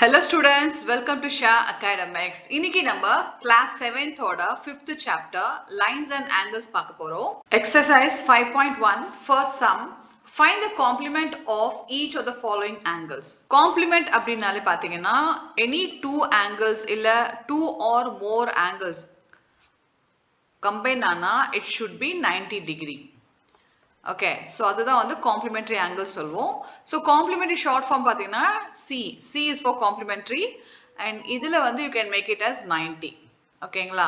Hello students, welcome to Shah Academics. இன்னைக்கு நம்ம class 7th ஓட 5th chapter lines and angles பார்க்க போறோம். Exercise 5.1 first sum. Find the complement of each of the following angles. Complement அப்படினாலே பாத்தீங்கன்னா any two angles இல்ல two or more angles combine ஆனா it should be 90 degree. Okay, so அதுதான் வந்து complementary angle சொல்வோம். So complementary short form பாத்தீங்கன்னா C is for complementary and இதுல வந்து you can make it as 90. ஓகேங்களா?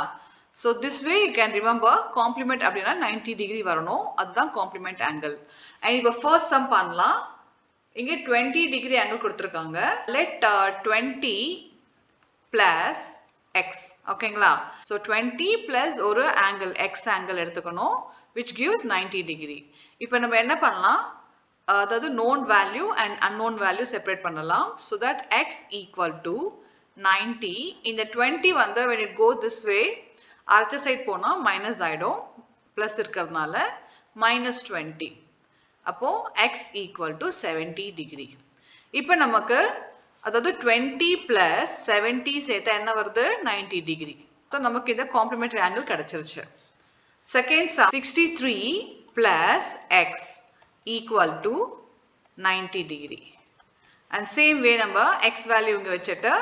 So this way you can remember complement அப்படின்னா 90 degree வரணும். அதுதான் complement angle. And இப்போ first sum பண்ணலாம். இங்க 20 degree angle கொடுத்திருக்காங்க. Let 20 plus x. ஓகேங்களா? So 20 plus ஒரு angle x angle எடுத்துக்கணும். Which gives 90 degree. இப்போ நம்ம என்ன பண்ணலாம் அதாவது known value and unknown value separate பண்ணலாம் so that x equal to 90 இந்த 20 வந்து when it go this way அடுத்த சைடு போனா மைனஸ் ஆயிடும் பிளஸ் இருக்கிறதுனால minus 20 அப்போ x equal to 70 degree. இப்போ நமக்கு அதாவது 20 plus 70 சேர்த்தா என்ன வருது 90 degree. So நமக்கு இந்த complementary angle கிடைச்சிருச்சு. Second sum 63 plus x equal to 90 degree. And same way number x value இங்க வச்சிட்டு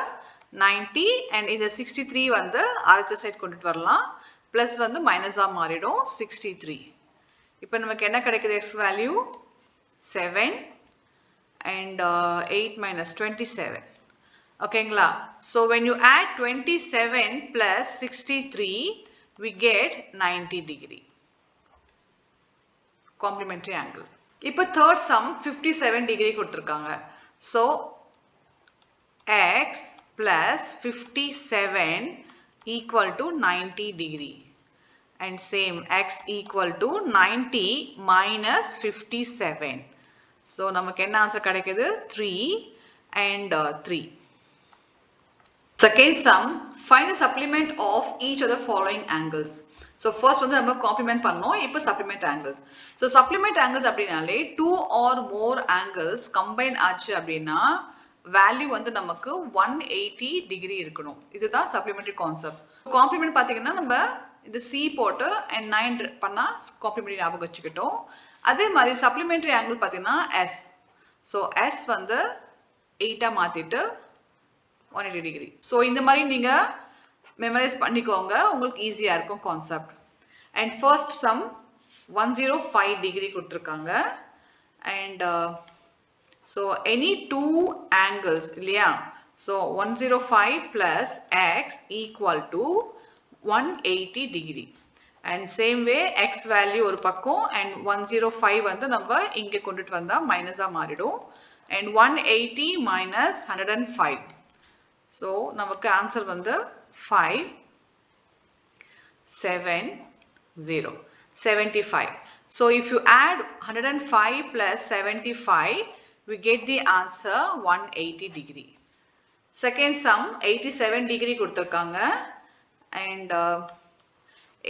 90 and இந்த 63 வந்து அடுத்த சைடு கொண்டுட்டு வரலாம் plus வந்து மைனஸா மாறிடும் 63. இப்போ நமக்கு என்ன கிடைக்குது x value 7 and 8 minus 27. ஓகேங்களா? So when you add 27 plus 63 we get 90 degree complementary angle. இப்போ third sum 57 degree கொடுத்திருக்காங்க. So x plus 57 equal to 90 degree and same x equal to 90 minus 57. So நமக்கு என்ன ஆன்சர் கிடைக்குது 3 and 3. Second sum, find the supplement of each of the following angles. So first வந்து நம்ம complement பண்ணோம் இப்போ supplement angles. So supplement angles அப்படினாலே two or more angles combine ஆச்சு அப்படின்னா value வந்து நமக்கு 180 degree இருக்கணும். இதுதான் supplementary concept. Complement பாத்தீங்கன்னா நம்ம இந்த C போட்டு and 9 பண்ணா complementary ஞாபகம் வச்சுக்கிட்டோம். அதே மாதிரி supplementary angle பாத்தீங்கன்னா S. So S வந்து 8 மாத்திட்டு 180 degree. So இந்த மாதிரி நீங்க memorize பண்ணிக்கோங்க உங்களுக்கு ஈஸியா இருக்கும் concept. And first sum 105 degree கொடுத்திருக்காங்க and so any two angles இல்லையா? So 105 plus x equal to 180 degree. And same way x value ஒரு பக்கம் and 105 வந்து நம்ம இங்க கொண்டுட்டு வந்தா மைனஸா மாறிடும் and 180 minus 105. So நமக்கு ஆன்சர் வந்து 5 7 0 75. So if you add 105 plus 75 we get the answer 180 degree. Second sum 87 degree கொடுத்திருக்காங்க and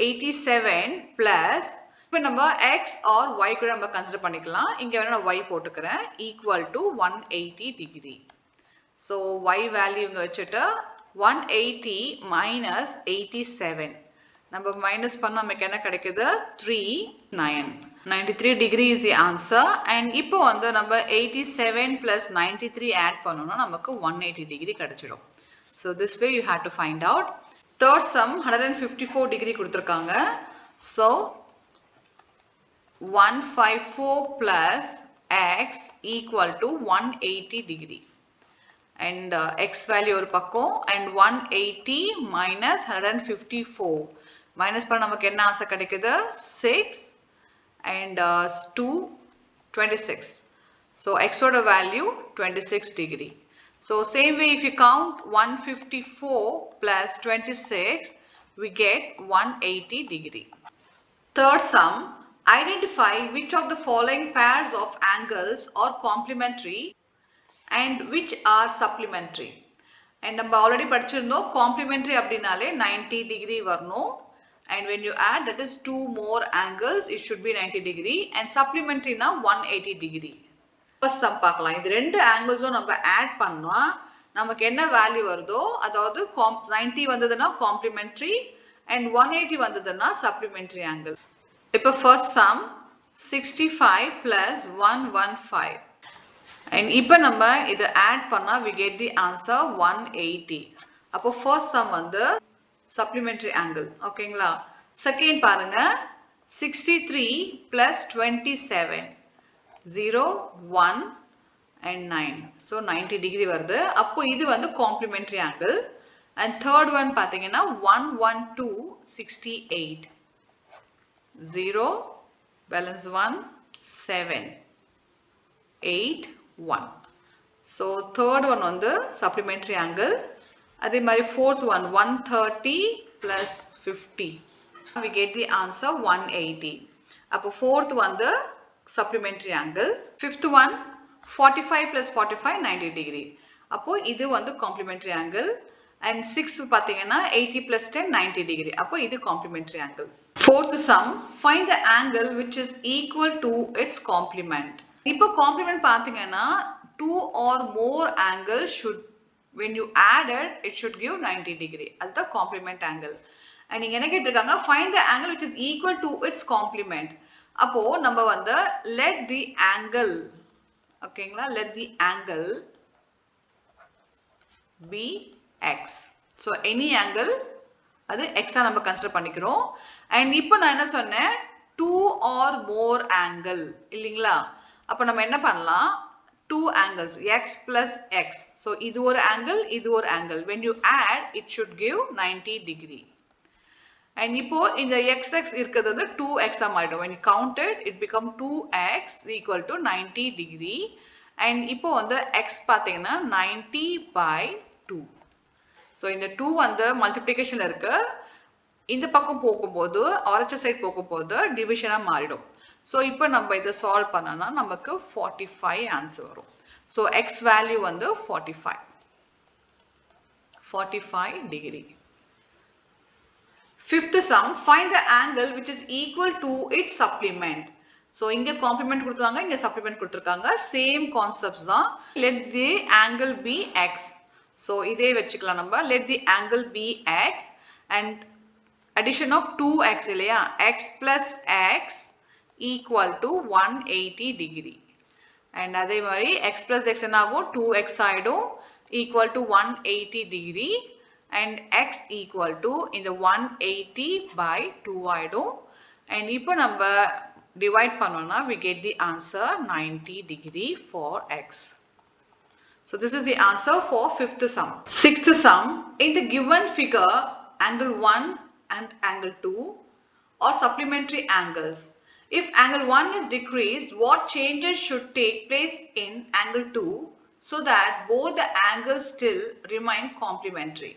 87 plus இப்போ நம்ம x or y கூட நம்ம கன்சிடர் பண்ணிக்கலாம் இங்க வேணா நான் y போட்டுக்கிறேன் equal to 180 degree. So y value இங்க வச்சிட்டு 180 minus 87 நம்ம minus பண்ணா நமக்கு என்ன கிடைக்குது 3 9 93 degree is the answer and இப்போ வந்து நம்ம 87 plus 93 add பண்ணோம்னா நமக்கு 180 degree கிடைச்சிடும். So this way you have to find out. Third sum 154 degree கொடுத்திருக்காங்க. So 154 plus x equal to 180 degree. And x value ஒரு பக்கம் and 180 minus 154 minus பண்ண நமக்கு என்ன ஆன்சர் கிடைக்குது 6 and 2 26. So x ஓட value 26 degree. So same way if you count 154 plus 26 we get 180 degree. Third sum, identify which of the following pairs of angles are complementary and which are supplementary. And நம்ம already படிச்சிருந்தோம் complementary அப்படினாலே 90 degree வரணும் and when you add that is two more angles it should be 90 degree and supplementary na 180 degree. First sum பார்க்கலாம் இது ரெண்டு angles நம்ம add பண்ணா நமக்கு என்ன வேல்யூ வருதோ, அதாவது 90 வந்ததுன்னா காம்ப்ளிமெண்டரி and 180 வந்ததுன்னா சப்ளிமெண்டரி ஆங்கிள். இப்போ ஃபர்ஸ்ட் சம் 65 plus 115 and இப்போ நம்ம இதை ஆட் பண்ணா we get the answer 180. அப்போ ஃபர்ஸ்ட் சம் வந்து supplementary angle. ஓகேங்களா? செகண்ட் பாருங்க 63 plus 27 0 1 and 9. So 90 degree வருது. அப்போ இது வந்து complementary angle. And third one பாத்தீங்கன்னா 112 68 0 balance 1 7 8 1. So third one வந்து supplementary angle. அதே மாதிரி fourth one 130 plus 50. We get the answer 180. அப்போ fourth வந்து supplementary angle. Fifth one 45 plus 45 90 degree. அப்போ இது வந்து complementary angle. And sixth பாத்தீங்கன்னா 80 plus 10 90 degree. அப்போ இது complementary angle. Fourth sum, find the angle which is equal to its complement. இப்போ complement பாத்தீங்கன்னா two or more angles should, when you added, it should give 90 degree. அதுதான் complement angle. And நீங்க என்ன கேட்டிருக்காங்க, find the angle which is equal to its complement. அப்போ நம்ம வந்து let the angle, ஓகேங்களா, let the angle be x. So any angle அது x ஆ நம்ம கன்சிடர் பண்ணிக்கிறோம். And இப்போ நான் என்ன சொன்னேன், two or more angle இல்லைங்களா? அப்போ நம்ம என்ன பண்ணலாம், two angles x plus x. So இது ஒரு angle, இது ஒரு angle. When you add, it should give 90 degree. And இப்போ இந்த xx இருக்கிறது வந்து 2x ஆ மாறிடும். When you count it, it become 2x equal to 90 degree. And இப்போ வந்து x பாத்தீங்கன்னா 90 by 2. So இந்த 2 வந்து மல்டிப்ளிகேஷன்ல இருக்கு. இந்த பக்கம் போகும்போது RHS சைடு போகும்போது டிவிஷனா மாறிடும். So இப்போ நம்ம இதை சால்வ் பண்ணனா நமக்கு 45 ஆன்சர் வரும். So x வேல்யூ வந்து 45 degree. Fifth sum, find the angle which is equal to its supplement. So இங்க complement கொடுத்தாங்க, இங்க supplement கொடுத்திருக்காங்க. Same concepts தான். Let the angle be x. So இதே வெச்சுக்கலாம் நம்ம. Let the angle be x and addition of 2x இல்லையா? x plus x equal to 180 degree. And அதே மாதிரி x plus x என்ன ஆகும்? 2x ஆயிடும் equal to 180 degree. And x equal to in the 180 by 2 ஆயிடும். And இப்போ நம்ம divide பண்ணோம்னா we get the answer 90 degree for x. So this is the answer for fifth sum. Sixth sum, in the given figure, angle 1 and angle 2 are supplementary angles. If angle 1 is decreased, what changes should take place in angle 2 so that both the angles still remain complementary?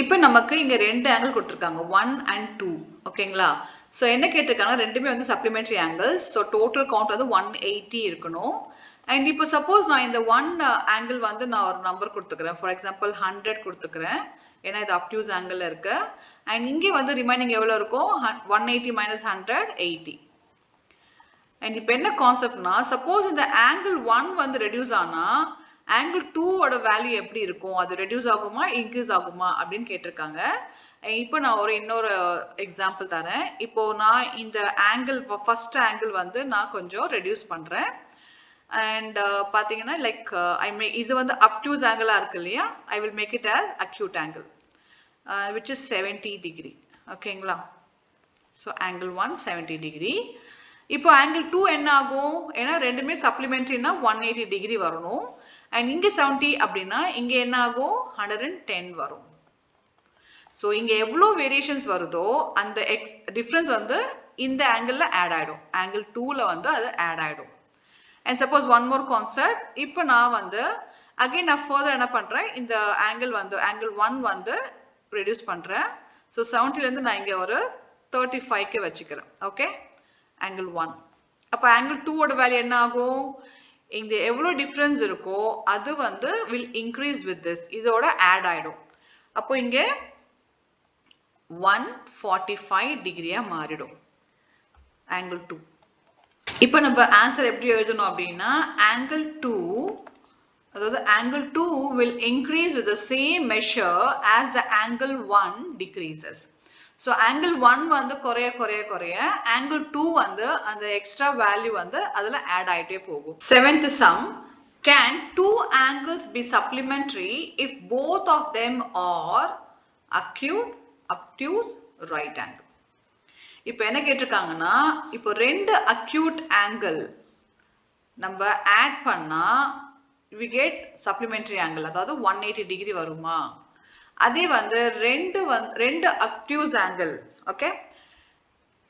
இப்போ நமக்கு இங்க ரெண்டு angle கொடுத்திருக்காங்க 1 and 2. ஓகேங்களா? So என்ன கேட்டிருக்காங்க, ரெண்டுமே வந்து supplementary angles. So total count வந்து 180 இருக்கணும். And இப்போ suppose நான் இந்த 1 angle வந்து நான் ஒரு நம்பர் கொடுத்துக்கிறேன். For example 100 கொடுத்துக்கிறேன். ஏன்னா இது obtuse angle இருக்கு. And இங்க வந்து ரிமைனிங் எவ்வளவு இருக்கும், 180 minus 100 80. And இப்போ என்ன கான்செப்ட்னா, suppose இந்த angle 1 வந்து ரெடியூஸ் ஆனா angle 2 ஓட வேல்யூ எப்படி இருக்கும், அது ரெடியூஸ் ஆகுமா இன்க்ரீஸ் ஆகுமா அப்படின்னு கேட்டிருக்காங்க. இப்போ நான் ஒரு இன்னொரு எக்ஸாம்பிள் தரேன். இப்போ நான் இந்த ஆங்கிள் ஃபர்ஸ்ட் ஆங்கிள் வந்து நான் கொஞ்சம் ரெடியூஸ் பண்றேன். அண்ட் பாத்தீங்கன்னா லைக் இது வந்து அப்டியூஸ் ஆங்கிளா இருக்கு இல்லையா, I will make it as acute angle which is 70 degree. ஓகேங்களா? So angle 1 70 degree. இப்போ ஆங்கிள் 2 என்ன ஆகும், ஏன்னா ரெண்டுமே சப்ளிமெண்ட்ரினா 180 டிகிரி வரணும். அண்ட் இங்க 70 அப்படின்னா இங்க என்ன ஆகும் 110 வரும். ஸோ இங்க எவ்வளோ வேரியேஷன்ஸ் வருதோ அந்த டிஃபரன்ஸ் வந்து இந்த ஆங்கிள் ஆட் ஆயிடும், ஆங்கிள் 2ல வந்து அது ஆட் ஆயிடும். And suppose one more concept, இப்போ நான் வந்து அகைன் நான் ஃபர்தர் என்ன பண்றேன், இந்த ஆங்கிள் வந்து ஆங்கிள் 1 வந்து ரெடியூஸ் பண்றேன். ஸோ 70ல இருந்து நான் இங்க ஒரு 35க்கு வச்சுக்கிறேன். Okay, angle 1. அப்போ ஆங்கிள் 2 ஓட வேல்யூ என்ன ஆகும், இங்க எவ்வளோ டிஃபரன்ஸ் இருக்கோ அது வந்து வில் இன்க்ரீஸ் வித் திஸ், இதோட ஆட் ஆயிடும். அப்போ இங்க 145 டிகிரியா மாறிடும் ஆங்கிள் 2. இப்போ நம்ம ஆன்சர் எப்படி எழுதணும் அப்படின்னா, ஆங்கிள் 2 அதாவது angle 2 will increase with the same measure as the angle 1 decreases. So angle 1 வந்து குறைய angle 2 வந்து அந்த extra value வந்து அதில் add ஆயிட்டே போகும். Seventh sum, can two angles be supplementary if both of them are acute, obtuse, right angle? இப்போ என்ன கேட்டிருக்காங்கன்னா, இப்போ ரெண்டு acute angle நம்ம add பண்ணா we get supplementary angle, அதாவது 180 degree வருமா? அதே வந்து ரெண்டு obtuse angle, okay,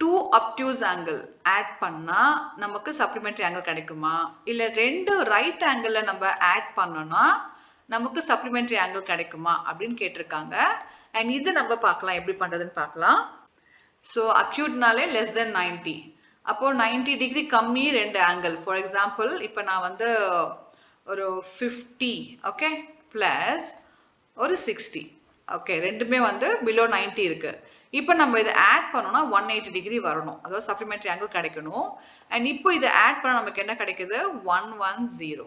2 obtuse angle add பண்ணா நமக்கு supplementary angle கிடைக்குமா? இல்ல ரெண்டு right angle நம்ம add பண்ணோம்னா நமக்கு supplementary angle கிடைக்குமா அப்படின்னு கேட்டிருக்காங்க. and இது நம்ம பார்க்கலாம், எப்படி பண்றதுன்னு பார்க்கலாம். so acute நாலே less than 90, அப்போ 90 degree கம்மி ரெண்டு angle. for example இப்போ நான் வந்து ஒரு 50, okay, plus ஒரு 60, okay, ரெண்டுமே வந்து below 90 இருக்கு. இப்போ நம்ம இதை ஆட் பண்ணோம்னா 180 டிகிரி வரணும், அதாவது சப்ளிமெண்டரி ஆங்கிள் கிடைக்கணும். அண்ட் இப்போ இதை ஆட் பண்ண நமக்கு என்ன கிடைக்குது? 110.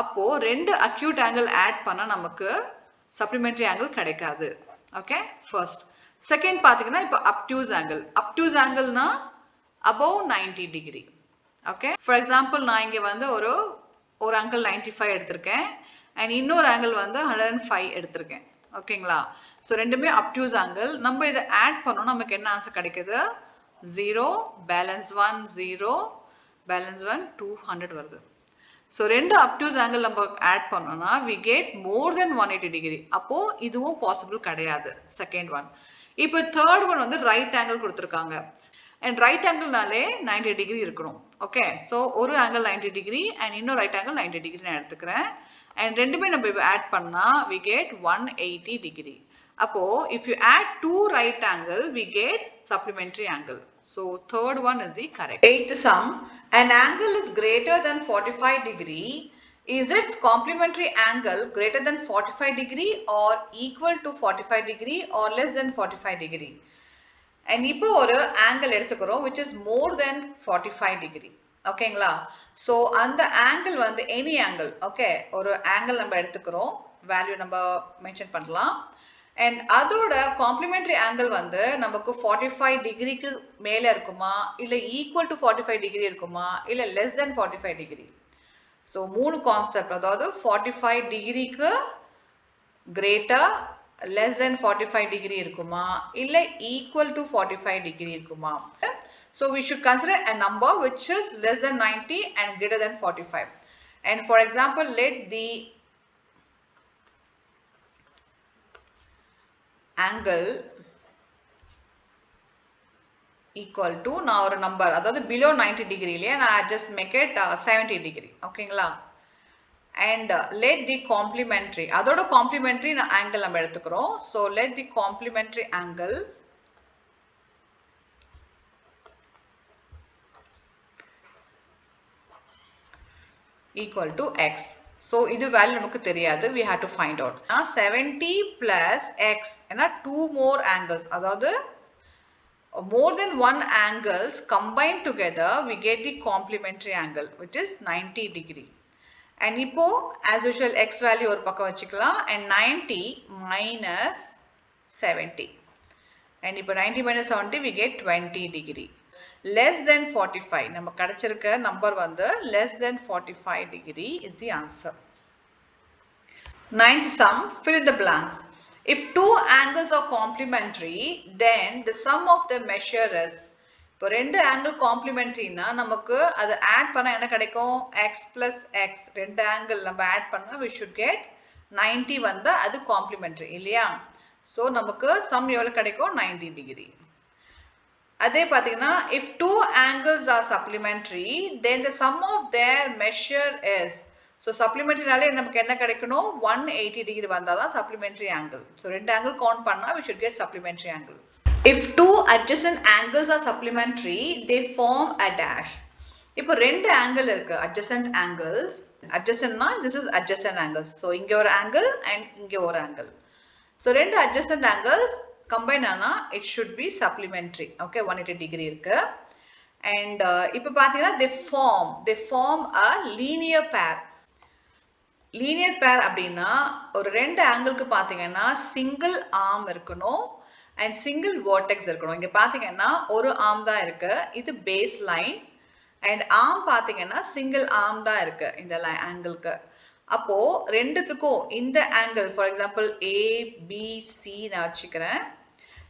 அப்போ ரெண்டு அக்யூட் ஆங்கிள் ஆட் பண்ணா நமக்கு சப்ளிமெண்டரி ஆங்கிள் கிடைக்காது. Okay, first. செகண்ட் பாத்தீங்கன்னா இப்போ அப்டியூஸ் ஆங்கிள்னா above 90 degree. Okay, for example நான் இங்க வந்து ஒரு ஆங்கிள் 95 எடுத்திருக்கேன் அண்ட் இன்னொரு ஆங்கிள் வந்து 105 எடுத்திருக்கேன். ஓகேங்களா? ஸோ ரெண்டுமே அப்டியூஸ் ஆங்கிள். நம்ம இதை ஆட் பண்ணோம், நமக்கு என்ன ஆன்சர் கிடைக்குது? 0, பேலன்ஸ் 1 0, பேலன்ஸ் 1 200 வருது. ஸோ ரெண்டு அப்டியூஸ் ஆங்கிள் நம்ம ஆட் பண்ணோம்னா we get more than 180 degree. அப்போ இதுவும் பாசிபிள் கிடையாது, செகண்ட் ஒன். இப்போ தேர்ட் ஒன் வந்து ரைட் ஆங்கிள் கொடுத்துருக்காங்க. அண்ட் ரைட் ஆங்கிள்னாலே 90 டிகிரி இருக்கணும். ஓகே, ஸோ ஒரு ஆங்கிள் 90 டிகிரி அண்ட் இன்னொரு ரைட் ஆங்கிள் 90 டிகிரி நான் எடுத்துக்கிறேன். அண்ட் ரெண்டுமே நம்ம இப்போ ஆட் பண்ணா we get 180 டிகிரி. அப்போ if you add two right angle we get supplementary angle. So third one is the correct. Eighth sum, an angle is greater than 45 degree. Is its complementary angle greater than 45 degree or equal to 45 degree or less than 45 degree? And இப்போ ஒரு angle எடுத்துக்கிறோம் which is more than 45 degree. ஓகேங்களா? So அந்த angle வந்து any angle, okay, ஒரு angle நம்ம எடுத்துக்கிறோம், value நம்ம மென்ஷன் பண்ணலாம். அண்ட் அதோட காம்ப்ளிமெண்டரி ஆங்கிள் வந்து நமக்கு 45 டிகிரிக்கு மேலே இருக்குமா, இல்லை ஈக்குவல் டு 45 டிகிரி இருக்குமா, இல்லை லெஸ் தென் 45 டிகிரி. ஸோ மூணு கான்செப்ட், அதாவது 45 டிகிரிக்கு கிரேட்டர், less than 45 degree இருக்குமா, இல்லை equal to 45 degree இருக்குமா. So we should consider a number which is less than 90 and greater than 45. And for example, let the angle equal to, நான் ஒரு number, அதாவது below 90 degree இல்லையா, நான் just make it 70 degree. ஓகேங்களா? and let the complementary, அதோட complementary angle நம்ம எடுத்துக்கிறோம். so let the complementary angle equal to x. so இது வேல்யூ நமக்கு தெரியாது, we have to find out. 70 plus x ஏன்னா two more angles, அதாவது more than one angles combined together we get the complementary angle which is 90 degree. and இப்போ as usual x value ஒரு பக்கம் வச்சுக்கலாம். and 90 minus 70, and இப்போ 90 minus 70 we get 20 degree. less than 45, நம்ம கிடைச்சிருக்க number வந்து less than 45 degree is the answer. Ninth sum, fill in the blanks. If two angles are complementary then the sum of the measure is, இப்போ ரெண்டு angle காம்ப்ளிமெண்ட்ரினா நமக்கு அது add பண்ணா என்ன கிடைக்கும்? x plus x, ரெண்டு ஆங்கிள் நம்ம ஆட் பண்ணா we should get 90 வந்தா அது காம்ப்ளிமெண்ட்ரி இல்லையா? ஸோ நமக்கு சம் எவ்வளோ கிடைக்கும்? 90 டிகிரி. அதே பார்த்தீங்கன்னா if two angles are supplementary then the sum of their measure is, so சப்ளிமெண்ட்ரினாலே நமக்கு என்ன கிடைக்கணும்? 180 டிகிரி வந்தால் தான் சப்ளிமெண்ட்ரி ஆங்கிள். ஸோ ரெண்டு ஆங்கிள் கவுண்ட் பண்ணா we should get supplementary angle. If two adjacent angles are supplementary, they form a dash. இப்போ ரெண்டு ஆங்கிள் இருக்கு, adjacent angles. Adjacentனா this is adjacent angles. So இங்க ஒரு ஆங்கிள் and இங்க ஒரு ஆங்கிள். So ரெண்டு adjacent angles combine ஆனா it should be supplementary. Okay, 180 degree இருக்கு. And இப்போ பார்த்தீங்கன்னா they form a linear pair. Linear பேர் அப்படின்னா ஒரு ரெண்டு ஆங்கிளுக்கு பார்த்தீங்கன்னா சிங்கிள் ஆர்ம் இருக்கணும் அண்ட் சிங்கிள் வேர்டெக்ஸ் இருக்கணும். இங்க பார்த்தீங்கன்னா ஒரு ஆர்ம் தான் இருக்கு, இது பேஸ் லைன், அண்ட் ஆர்ம் பார்த்தீங்கன்னா சிங்கிள் ஆர்ம் தான் இருக்கு இந்த ஆங்கிளுக்கு. அப்போ ரெண்டுத்துக்கும் இந்த ஆங்கிள் ஃபார் எக்ஸாம்பிள் ஏபிசி நான் வச்சுக்கிறேன்.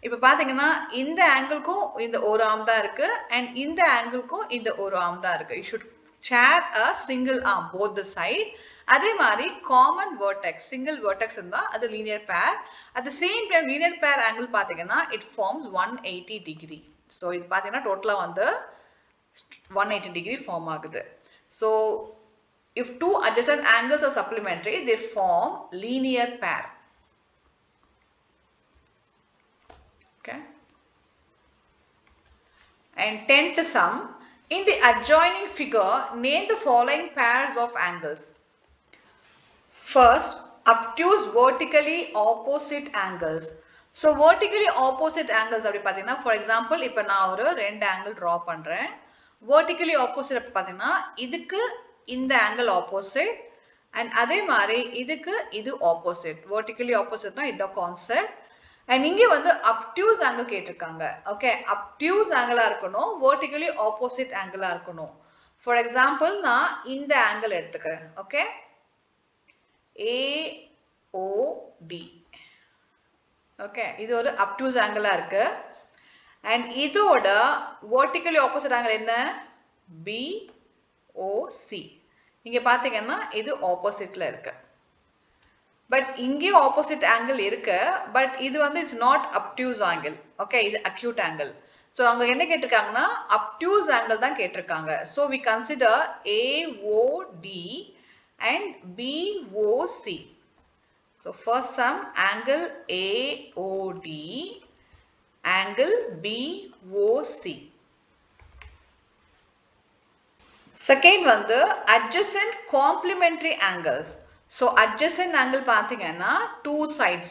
இப்போ பார்த்தீங்கன்னா இந்த ஆங்கிளுக்கும் இந்த ஒரு ஆர்ம் தான் இருக்கு அண்ட் இந்த ஆங்கிளுக்கும் இந்த ஒரு ஆர்ம் தான் இருக்கு. You should share a single arm both the side. அதே மாதிரி common vertex single vertex இருந்தா அது linear pair. At the same time linear pair angle பாத்தீங்கன்னா it forms 180 degree. So இது பாத்தீங்கன்னா டோட்டலா வந்து 180 degree form ஆகுது. So if two adjacent angles are supplementary, they form linear pair. Okay. And 10th sum. In the adjoining figure, name the following pairs of angles. First, obtuse vertically opposite angles. So, vertically opposite angles அப்படி பார்த்தீங்கன்னா, for example, இப்போ நான் ஒரு ரெண்டு angle draw பண்றேன். Vertically opposite அப்படி பார்த்தீங்கன்னா, இதுக்கு இந்த angle opposite and அதே மாதிரி இதுக்கு இது opposite. Vertically opposite தான் இந்த concept. And இங்க வந்து obtuse angle கேட்டிருக்காங்க. Okay, obtuse angle இருக்கணும், vertically opposite angle இருக்கணும். For example, நான் இந்த angle எடுத்துக்கிறேன். Okay, AOD. Okay, இது ஒரு obtuse angle இருக்கு. And இதோட vertically opposite angle என்ன? BOC. இங்க பாத்தீங்கன்னா இது oppositeல இருக்கு. பட் இங்கே ஆப்போசிட் ஆங்கிள் இருக்கு, பட் இது வந்து it's not obtuse angle. Okay, இது அக்யூட் ஆங்கிள். ஸோ அவங்க என்ன கேட்டிருக்காங்கன்னா அப்டியூஸ் ஆங்கிள் தான் கேட்டிருக்காங்க. So we consider AOD and BOC. So first sum angle AOD angle BOC. Second வந்து adjacent complementary angles. So adjacent angle பார்த்தீங்கன்னா two sides.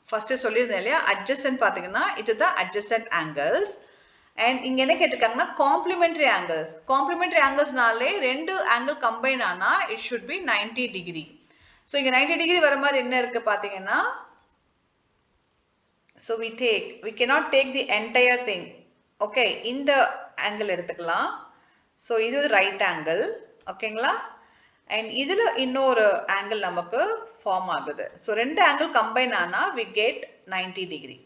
ஃபர்ஸ்ட் சொல்லியிருந்தேன் இல்லையா, adjacent பார்த்தீங்கன்னா இதுதான் adjacent angles. அண்ட் இங்க என்ன கேட்டிருக்காங்கன்னா complementary angles. Complementary anglesனாலே ரெண்டு angle combine ஆனா it should be 90 degree. So இங்க 90 degree வர மாதிரி என்ன இருக்கு பார்த்தீங்கன்னா, so we cannot take the entire thing. Okay, இந்த angle எடுத்துக்கலாம். So இது right angle. ஓகேங்களா, and இதுல இன்னொரு angle நமக்கு form ஆகுது. So ரெண்டு angle combine ஆனா we get 90 degree.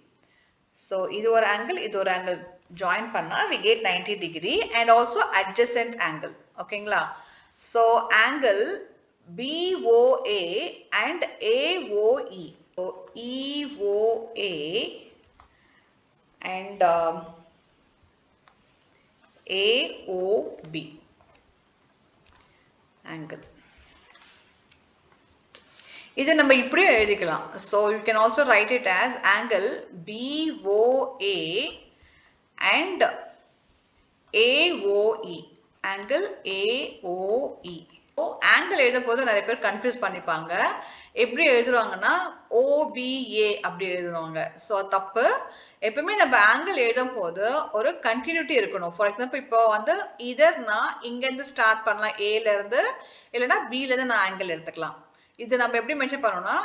So இது ஒரு angle, இது ஒரு angle join பண்ணா we get 90 degree and also adjacent angle. ஓகேங்களா, so angle BOA and AOE. So EOA and AOB angle. இதை நம்ம இப்படியே எழுதிக்கலாம். So you can also write it as angle BOA and AOE. Angle AOE. So angle எழுதும் போது நிறைய பேர் confuse பண்ணிப்பாங்க. எப்படி எழுதுவாங்கன்னா OBA அப்படி எழுதுவாங்க. ஸோ தப்பு. எப்பவுமே நம்ம ஆங்கிள் எழுதும் போது ஒரு கண்டினியூட்டி இருக்கணும். ஃபார் எக்ஸாம்பிள் இப்போ வந்து இதர் நான் இங்கேருந்து ஸ்டார்ட் பண்ணலாம் ஏல இருந்து, இல்லைன்னா பில இருந்து நான் ஆங்கிள் எடுத்துக்கலாம். இது நம்ம எப்படி மென்ஷன் பண்ணோம்னா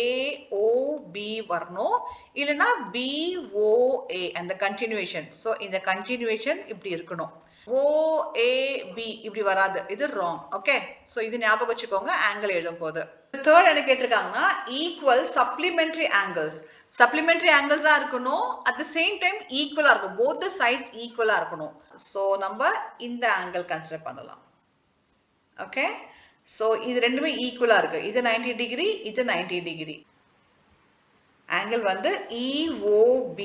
AOB வரணும், இல்லைன்னா BOA அந்த கண்டினியூஷன். ஸோ இந்த கண்டினியூஷன் இப்படி இருக்கணும். OAB இப்படி வராது, இது ராங். ஓகே, ஸோ இது ஞாபகம் வச்சுக்கோங்க ஆங்கிள் எழுதும் போது. தேர்ட் என்ன கேட்டிருக்காங்கன்னா ஈக்குவல் சப்ளிமெண்டரி ஆங்கிள்ஸ். சப்ளிமெண்டரி ஆங்கிள்ஸா இருக்கணும், அட் த சேம் டைம் ஈக்குவலா இருக்கும், போத் த சைட்ஸ் ஈக்குவலா இருக்கணும். ஸோ நம்ம இந்த ஆங்கிள் கன்சிடர் பண்ணலாம். ஓகே, ஸோ இது ரெண்டுமே ஈக்குவலா இருக்கு, இது 90 டிகிரி, இது 90 டிகிரி. ஆங்கிள் வந்து EOB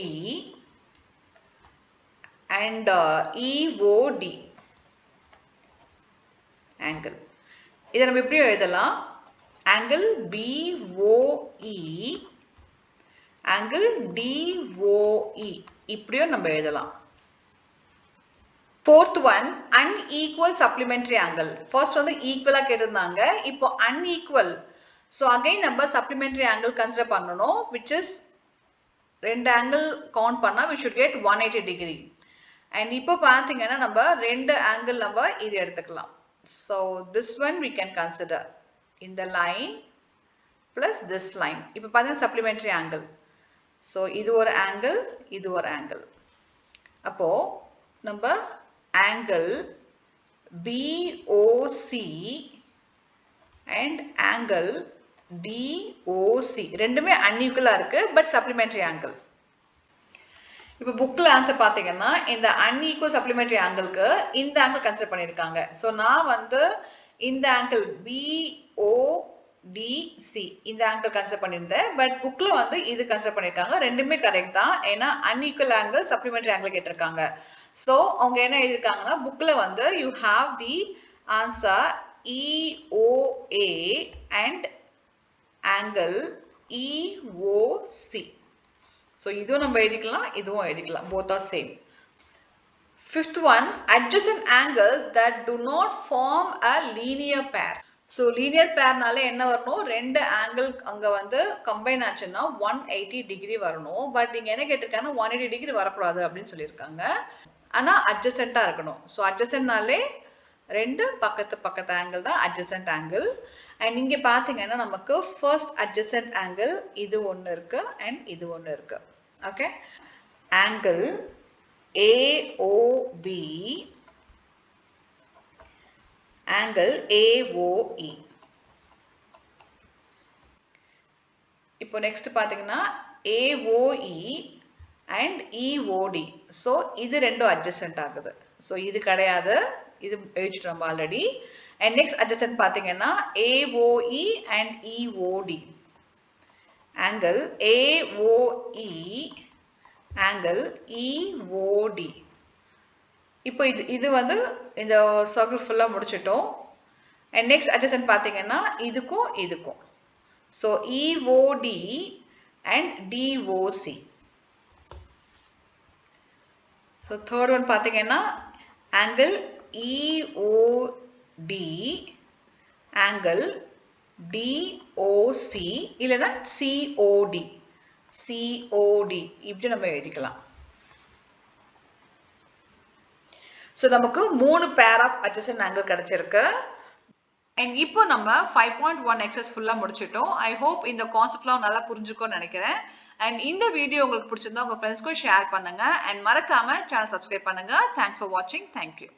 and EOD angle. இதை நம்ம எப்படி எழுதலாம், angle BOE angle DOE இப்படியும் நம்ம எழுதலாம். Fourth one, unequal supplementary angle. First வந்து ஈக்குவலா கேட்டிருந்தாங்க, இப்போ unequal. So again நம்ம supplementary angle consider பண்ணணும், which is ரெண்டு angle count பண்ணா we should get 180 degree. And இப்போ பார்த்தீங்கன்னா நம்ம ரெண்டு angle நம்ம இது எடுத்துக்கலாம். So this one we can consider. இந்த லைன் plus this line. இப்போ பாத்தீங்கன்னா supplementary angle. So இது ஒரு angle, இது ஒரு angle. அப்போ நம்ம angle BOC and angle DOC ரெண்டுமே unequal இருக்கு but supplementary angle. இப்போ புக்ல ஆன்சர் பாத்தீங்கன்னா இந்த unequal supplementary angle-க்கு இந்த angle கன்சிடர் பண்ணிருக்காங்க. சோ நான் வந்து இந்த angle BODC இந்த angle கன்சிடர் பண்ணிருந்தேன். பட் புக்ல வந்து இது கன்சிடர் பண்ணிருக்காங்க. ரெண்டுமே கரெக்ட் தான். ஏன்னா unequal angle supplementary angle கேட்டிருக்காங்க. சோ அவங்க என்ன எழுதிருக்காங்கன்னா புக்ல வந்து you have the answer EOA and angle EOC. So இதுவும் நம்ம எழுதிக்கலாம், இதுவும் எழுதிக்கலாம். Both are same. Fifth one, adjacent angles that do not form a linear pair. So linear pair நால என்ன வரணும்? ரெண்டு angle அங்க வந்து combine ஆச்சுன்னா 180 degree வரணும். பட் இங்க என்ன கேட்டிருக்காங்கன்னா 180 degree வரக்கூடாது அப்படின்னு சொல்லியிருக்காங்க. ஆனா adjacent இருக்கணும். So adjacent நாலே ரெண்டு பக்கத்து angle தான் adjacent angle. And இங்க பாத்தீங்கன்னா நமக்கு first adjacent angle இது ஒன்னு இருக்கு and இது ஒன்னு இருக்கு. Okay? Angle AOB, angle AOE. இப்போ next பாத்தீங்கன்னா AOE and EOD. So இது ரெண்டும் adjacent ஆகுது. So இது கிடையாது. இது எழுதிட்டோம் ஆல்ரெடி. And next adjacent பாத்தீங்கன்னா AOE and EOD. Angle AOE, angle EOD. இப்போ இது வந்து இந்த circle ஃபுல்லா முடிச்சிட்டோம். And next adjacent பாத்தீங்கன்னா இதுக்கும் இதுக்கும். So EOD and DOC. So third one பாத்தீங்கன்னா angle EOD, angle DOC இல்லனா COD. COD இப்படி நம்ம எழுதிக்கலாம். So நமக்கு மூணு pair of adjacent angle கிடைச்சிருக்கு. And இப்போ நம்ம 5.1 exercise ஃபுல்லா முடிச்சிட்டோம். I hope இந்த கான்செப்ட்லாம் நல்லா புரிஞ்சுக்கும்னு நினைக்கிறேன். And இந்த வீடியோ உங்களுக்கு பிடிச்சிருந்தா உங்க ஃப்ரெண்ட்ஸ்க்கு ஷேர் பண்ணுங்க and மறக்காம சேனல் சப்ஸ்கிரைப் பண்ணுங்க. Thanks for watching. Thank you.